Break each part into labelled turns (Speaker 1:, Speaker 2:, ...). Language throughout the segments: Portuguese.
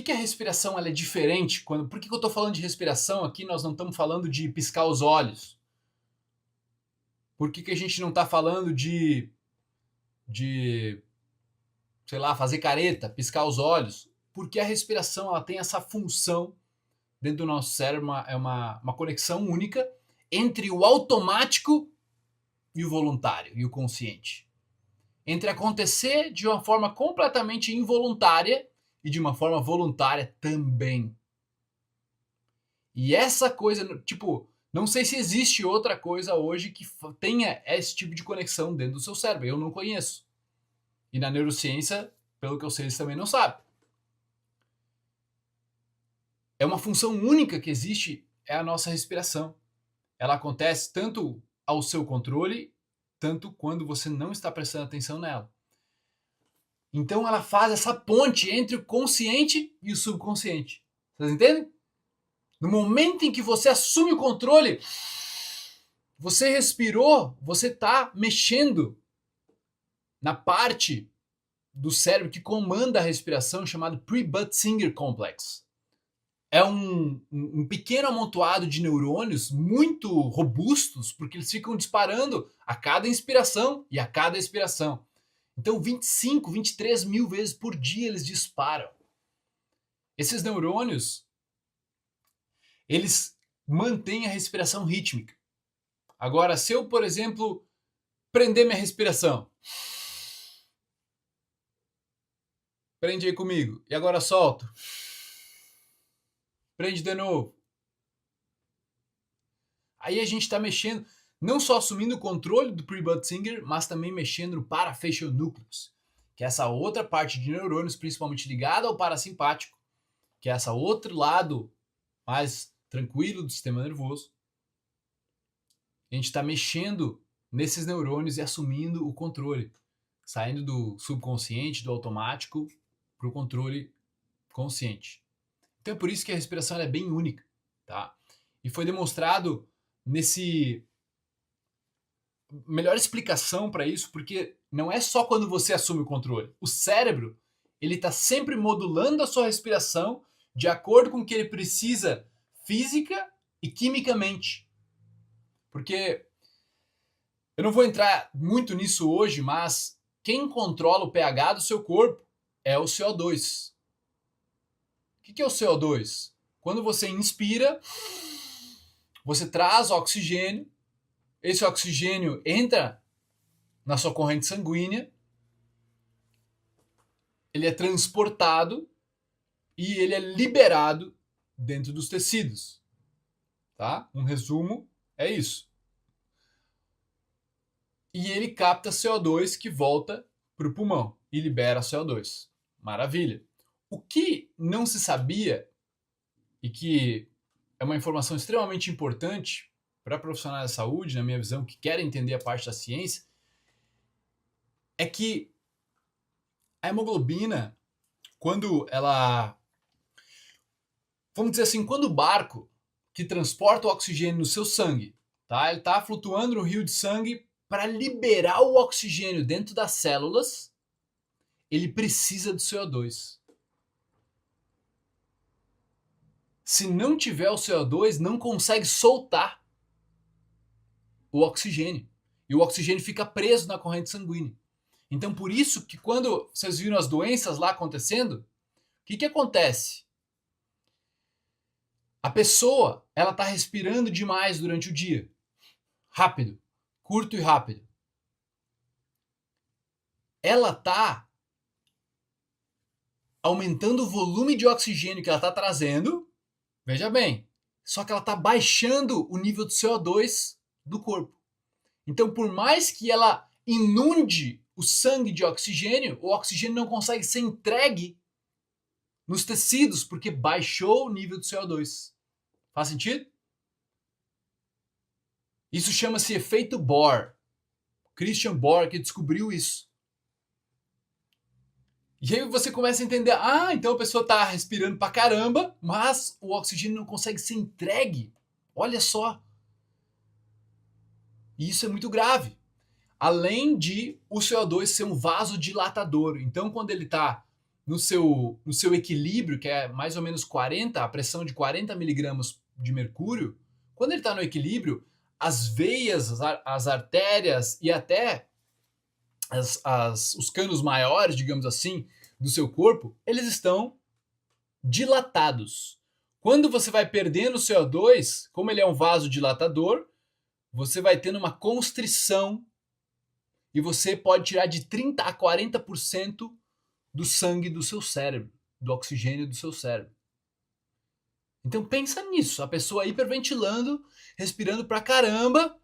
Speaker 1: que a respiração ela é diferente? Por que eu estou falando de respiração aqui? Nós não estamos falando de piscar os olhos. Por que a gente não está falando de, sei lá, fazer careta, piscar os olhos? Porque a respiração ela tem essa função dentro do nosso cérebro, é uma conexão única entre o automático e o voluntário e o consciente. Entre acontecer de uma forma completamente involuntária e de uma forma voluntária também. E essa coisa, tipo, não sei se existe outra coisa hoje que tenha esse tipo de conexão dentro do seu cérebro. Eu não conheço. E na neurociência, pelo que eu sei, eles também não sabem. É uma função única que existe, é a nossa respiração. Ela acontece tanto ao seu controle, tanto quando você não está prestando atenção nela. Então ela faz essa ponte entre o consciente e o subconsciente. Vocês entendem? No momento em que você assume o controle, você respirou, você está mexendo na parte do cérebro que comanda a respiração, chamado Pre-Buttsinger Complex. É um pequeno amontoado de neurônios muito robustos, porque eles ficam disparando a cada inspiração e a cada expiração. Então 25, 23 mil vezes por dia eles disparam. Esses neurônios, eles mantêm a respiração rítmica. Agora, se eu, por exemplo, prender minha respiração. Prende aí comigo. E agora solto. Prende de novo. Aí a gente está mexendo, não só assumindo o controle do Pre-Buttsinger, mas também mexendo no Parafacial Nucleus, que é essa outra parte de neurônios, principalmente ligada ao parasimpático, que é esse outro lado mais tranquilo do sistema nervoso. A gente está mexendo nesses neurônios e assumindo o controle, saindo do subconsciente, do automático, para o controle consciente. Então é por isso que a respiração é bem única, tá? E foi demonstrado nesse melhor explicação para isso, porque não é só quando você assume o controle. O cérebro, ele está sempre modulando a sua respiração de acordo com o que ele precisa física e quimicamente. Porque eu não vou entrar muito nisso hoje, mas quem controla o pH do seu corpo é o CO2. O que é o CO2? Quando você inspira, você traz oxigênio, esse oxigênio entra na sua corrente sanguínea, ele é transportado e ele é liberado dentro dos tecidos. Tá? Um resumo é isso. E ele capta CO2 que volta para o pulmão e libera CO2. Maravilha. O que não se sabia e que é uma informação extremamente importante para profissionais da saúde, na minha visão, que querem entender a parte da ciência, é que a hemoglobina, quando ela... Vamos dizer assim, quando o barco que transporta o oxigênio no seu sangue, tá? Ele está flutuando no rio de sangue para liberar o oxigênio dentro das células, ele precisa do CO2. Se não tiver o CO2, não consegue soltar o oxigênio. E o oxigênio fica preso na corrente sanguínea. Então, por isso que quando vocês viram as doenças lá acontecendo, o que acontece? A pessoa, ela está respirando demais durante o dia. Rápido. Curto e rápido. Ela está aumentando o volume de oxigênio que ela está trazendo. Veja bem. Só que ela está baixando o nível de CO2 do corpo. Então, por mais que ela inunde o sangue de oxigênio, o oxigênio não consegue ser entregue nos tecidos, porque baixou o nível de CO2. Faz sentido? Isso chama-se efeito Bohr. Christian Bohr que descobriu isso. E aí você começa a entender, então a pessoa está respirando pra caramba, mas o oxigênio não consegue ser entregue. Olha só. E isso é muito grave. Além de o CO2 ser um vasodilatador. Então, quando ele está no seu equilíbrio, que é mais ou menos 40, a pressão de 40 miligramas de mercúrio, quando ele está no equilíbrio, as veias, as artérias e até os canos maiores, digamos assim, do seu corpo, eles estão dilatados. Quando você vai perdendo o CO2, como ele é um vasodilatador, você vai tendo uma constrição e você pode tirar de 30 a 40% do sangue do seu cérebro, do oxigênio do seu cérebro. Então pensa nisso, a pessoa hiperventilando, respirando pra caramba,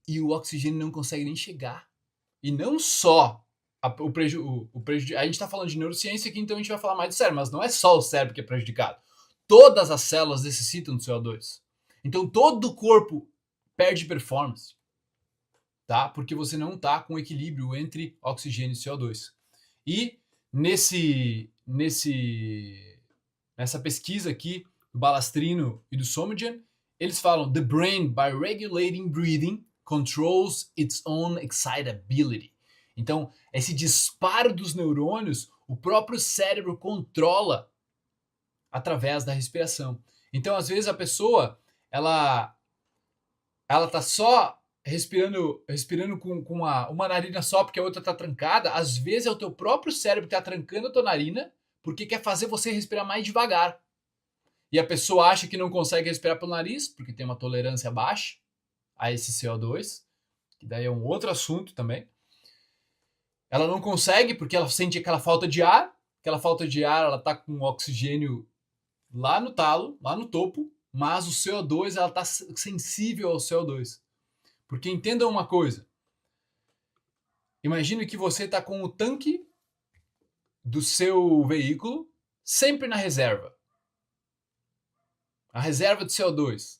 Speaker 1: e o oxigênio não consegue nem chegar. E não só o prejuízo. A gente está falando de neurociência aqui, então a gente vai falar mais do cérebro, mas não é só o cérebro que é prejudicado. Todas as células necessitam do CO2. Então todo o corpo perde performance, tá? Porque você não está com equilíbrio entre oxigênio e CO2. E nessa pesquisa aqui do Balastrino e do Somogian, eles falam: the brain, by regulating breathing, controls its own excitability. Então, esse disparo dos neurônios, o próprio cérebro controla através da respiração. Então, às vezes a pessoa, ela tá só respirando com uma narina só porque a outra tá trancada. Às vezes é o teu próprio cérebro que tá trancando a tua narina porque quer fazer você respirar mais devagar. E a pessoa acha que não consegue respirar pelo nariz porque tem uma tolerância baixa a esse CO2, que daí é um outro assunto também. Ela não consegue porque ela sente aquela falta de ar. Aquela falta de ar, ela tá com o oxigênio lá no talo, lá no topo, mas o CO2, ela tá sensível ao CO2. Porque entendam uma coisa. Imagine que você está com o tanque do seu veículo sempre na reserva. A reserva de CO2.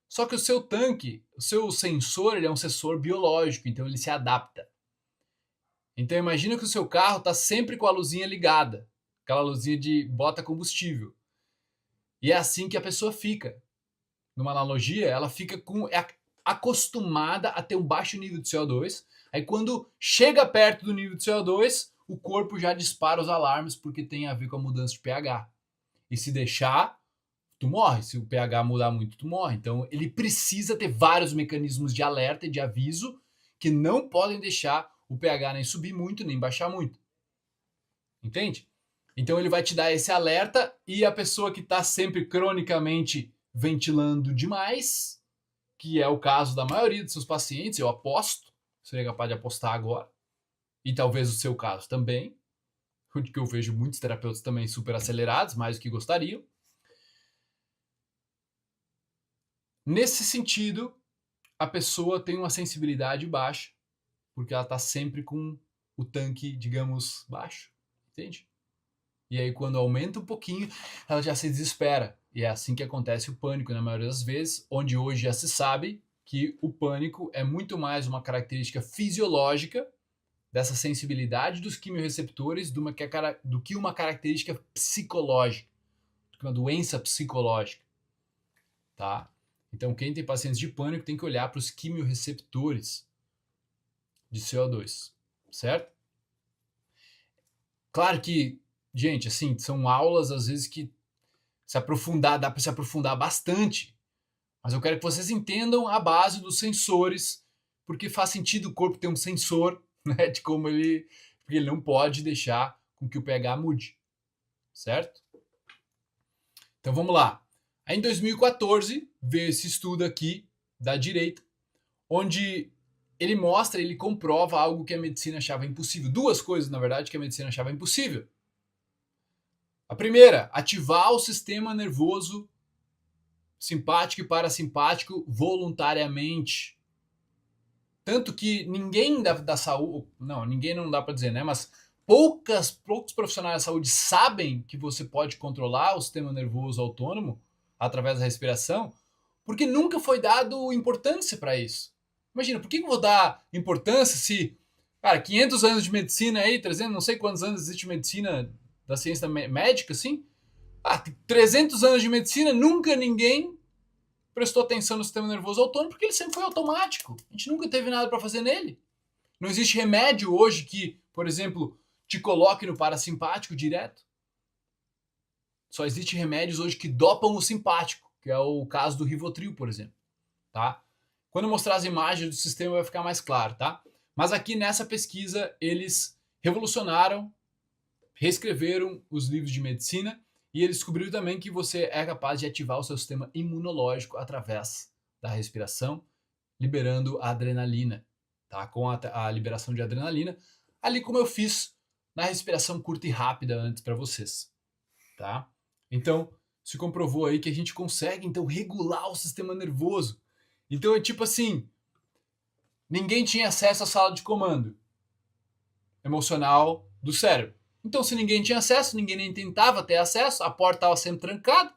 Speaker 1: Só que o seu tanque, o seu sensor, ele é um sensor biológico, então ele se adapta. Então imagina que o seu carro está sempre com a luzinha ligada, aquela luzinha de bota combustível. E é assim que a pessoa fica. Numa analogia, ela fica acostumada a ter um baixo nível de CO2. Aí quando chega perto do nível de CO2, o corpo já dispara os alarmes porque tem a ver com a mudança de pH. E se deixar, tu morre. Se o pH mudar muito, tu morre. Então ele precisa ter vários mecanismos de alerta e de aviso que não podem deixar o pH nem subir muito, nem baixar muito. Entende? Então ele vai te dar esse alerta e a pessoa que está sempre cronicamente ventilando demais, que é o caso da maioria dos seus pacientes, eu aposto, seria capaz de apostar agora, e talvez o seu caso também, porque eu vejo muitos terapeutas também super acelerados, mais do que gostariam. Nesse sentido, a pessoa tem uma sensibilidade baixa, porque ela está sempre com o tanque, digamos, baixo, entende? E aí quando aumenta um pouquinho, ela já se desespera. E é assim que acontece o pânico na maioria das vezes, onde hoje já se sabe que o pânico é muito mais uma característica fisiológica dessa sensibilidade dos quimiorreceptores do que uma característica psicológica, do que uma doença psicológica, tá? Então quem tem pacientes de pânico tem que olhar para os quimiorreceptores de CO2, certo? Claro que, gente, assim, são aulas às vezes que dá para se aprofundar bastante. Mas eu quero que vocês entendam a base dos sensores, porque faz sentido o corpo ter um sensor, né, de como porque ele não pode deixar com que o pH mude, certo? Então vamos lá. Aí em 2014 veio esse estudo aqui da direita, onde ele comprova algo que a medicina achava impossível. Duas coisas, na verdade, que a medicina achava impossível. A primeira, ativar o sistema nervoso simpático e parasimpático voluntariamente. Tanto que ninguém da saúde, ninguém não dá para dizer, né? Mas poucos profissionais da saúde sabem que você pode controlar o sistema nervoso autônomo através da respiração, porque nunca foi dado importância para isso. Imagina, por que eu vou dar importância se, cara, 500 anos de medicina aí, 300, não sei quantos anos existe medicina da ciência médica, assim, 300 anos de medicina, nunca ninguém prestou atenção no sistema nervoso autônomo porque ele sempre foi automático. A gente nunca teve nada para fazer nele. Não existe remédio hoje que, por exemplo, te coloque no parasimpático direto. Só existem remédios hoje que dopam o simpático, que é o caso do Rivotril, por exemplo, tá? Quando eu mostrar as imagens do sistema vai ficar mais claro, tá? Mas aqui nessa pesquisa eles revolucionaram, reescreveram os livros de medicina e eles descobriram também que você é capaz de ativar o seu sistema imunológico através da respiração, liberando a adrenalina, tá? Com a liberação de adrenalina, ali como eu fiz na respiração curta e rápida antes para vocês, tá? Então, se comprovou aí que a gente consegue então regular o sistema nervoso. Então é tipo assim, ninguém tinha acesso à sala de comando emocional do cérebro. Então, se ninguém tinha acesso, ninguém nem tentava ter acesso, a porta estava sempre trancada.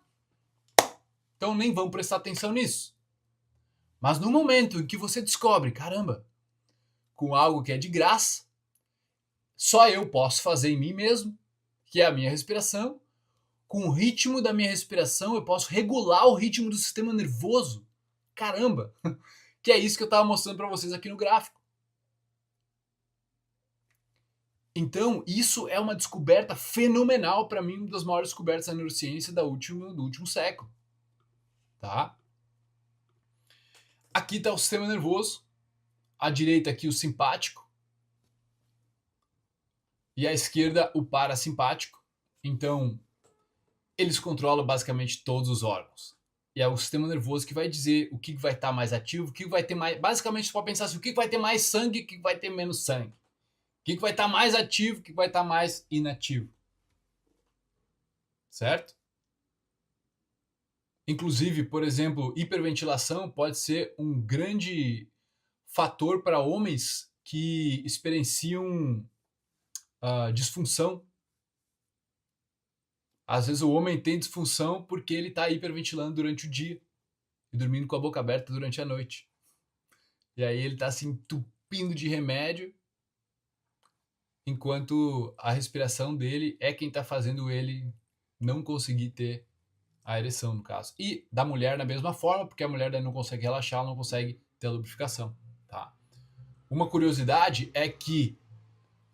Speaker 1: Então, nem vamos prestar atenção nisso. Mas no momento em que você descobre, caramba, com algo que é de graça, só eu posso fazer em mim mesmo, que é a minha respiração, com o ritmo da minha respiração, eu posso regular o ritmo do sistema nervoso. Caramba! Que é isso que eu estava mostrando para vocês aqui no gráfico. Então, isso é uma descoberta fenomenal para mim, uma das maiores descobertas da neurociência do último século. Tá? Aqui está o sistema nervoso, à direita aqui o simpático e à esquerda o parasimpático. Então, eles controlam basicamente todos os órgãos. E é o sistema nervoso que vai dizer o que vai estar mais ativo, o que vai ter mais. Basicamente, você pode pensar assim, o que vai ter mais sangue, o que vai ter menos sangue. O que vai estar mais ativo, o que vai estar mais inativo. Certo? Inclusive, por exemplo, hiperventilação pode ser um grande fator para homens que experienciam disfunção. Às vezes o homem tem disfunção porque ele está hiperventilando durante o dia e dormindo com a boca aberta durante a noite. E aí ele está se entupindo de remédio, enquanto a respiração dele é quem está fazendo ele não conseguir ter a ereção, no caso. E da mulher da mesma forma, porque a mulher daí não consegue relaxar, ela não consegue ter a lubrificação. Tá? Uma curiosidade é que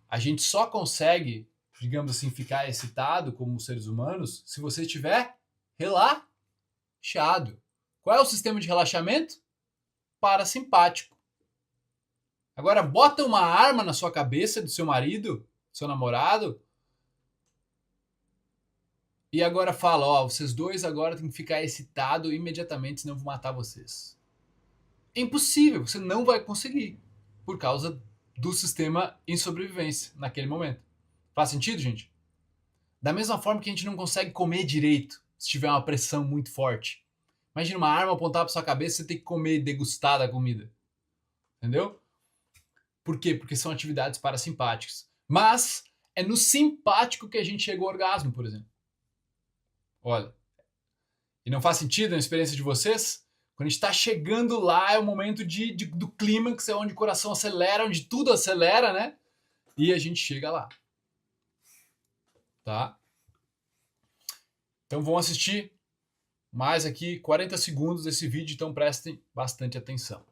Speaker 1: a gente só consegue, digamos assim, ficar excitado como seres humanos se você estiver relaxado. Qual é o sistema de relaxamento? Parasimpático. Agora bota uma arma na sua cabeça do seu marido, do seu namorado, e agora fala, ó, vocês dois agora tem que ficar excitado imediatamente, senão eu vou matar vocês. É impossível, você não vai conseguir, por causa do sistema em sobrevivência naquele momento. Faz sentido, gente? Da mesma forma que a gente não consegue comer direito se tiver uma pressão muito forte. Imagina uma arma apontada para sua cabeça e você tem que comer, degustar da comida. Entendeu? Por quê? Porque são atividades parasimpáticas. Mas é no simpático que a gente chega ao orgasmo, por exemplo. Olha. E não faz sentido na experiência de vocês? Quando a gente está chegando lá, é o momento do clímax, é onde o coração acelera, onde tudo acelera, né? E a gente chega lá. Tá? Então vão assistir mais aqui 40 segundos desse vídeo, então prestem bastante atenção.